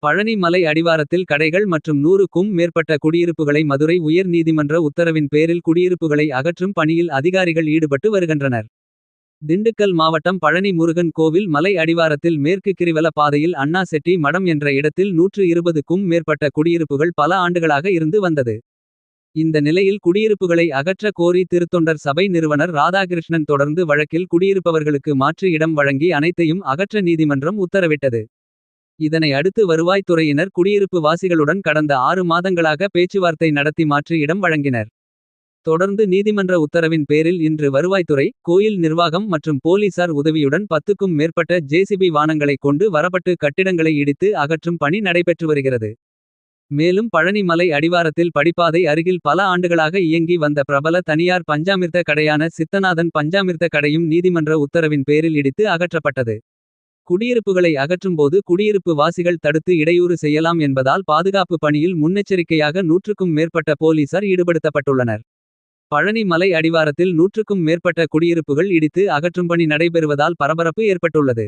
பழனி மலை அடிவாரத்தில் கடைகள் மற்றும் 100க்கும் மேற்பட்ட குடியிருப்புகளை மதுரை உயர் நீதிமன்ற உத்தரவின் பேரில் குடியிருப்புகளை அகற்றும் பணியில் அதிகாரிகள் ஈடுபட்டு வருகின்றனர். திண்டுக்கல் மாவட்டம் பழனி முருகன் கோவில் மலை அடிவாரத்தில் மேற்கு கிரிவல பாதையில் அண்ணா செட்டி மடம் என்ற இடத்தில் 120க்கும் மேற்பட்ட குடியிருப்புகள் பல ஆண்டுகளாக இருந்து வந்தது. இந்த நிலையில் குடியிருப்புகளை அகற்ற கோரி திருத்தொண்டர் சபை நிறுவனர் ராதாகிருஷ்ணன் தொடர்ந்து வழக்கில் குடியிருப்பவர்களுக்கு மாற்று இடம் வழங்கி அனைத்தையும் அகற்ற நீதிமன்றம் உத்தரவிட்டது. இதனை அடுத்து வருவாய்த்துறையினர் குடியிருப்பு வாசிகளுடன் கடந்த 6 மாதங்களாக பேச்சுவார்த்தை நடத்தி மாற்று இடம் வழங்கினர். தொடர்ந்து நீதிமன்ற உத்தரவின் பேரில் இன்று வருவாய்த்துறை, கோயில் நிர்வாகம் மற்றும் போலீசார் உதவியுடன் 10க்கும் மேற்பட்ட ஜேசிபி வாகனங்களை கொண்டு வரப்பட்டு கட்டிடங்களை இடித்து அகற்றும் பணி நடைபெற்று வருகிறது. மேலும் பழனி மலை அடிவாரத்தில் படிப்பாதை அருகில் பல ஆண்டுகளாக இயங்கி வந்த பிரபல தனியார் பஞ்சாமிர்த கடையான சித்தநாதன் பஞ்சாமிர்த கடையும் நீதிமன்ற உத்தரவின் பேரில் இடித்து அகற்றப்பட்டது. குடியிருப்புகளை அகற்றும்போது குடியிருப்பு வாசிகள் தடுத்து இடையூறு செய்யலாம் என்பதால் பாதுகாப்பு பணியில் முன்னெச்சரிக்கையாக 100க்கும் மேற்பட்ட போலீசார் ஈடுபடுத்தப்பட்டுள்ளனர். பழனி மலை அடிவாரத்தில் 100க்கும் மேற்பட்ட குடியிருப்புகள் இடித்து அகற்றும் பணி நடைபெறுவதால் பரபரப்பு ஏற்பட்டுள்ளது.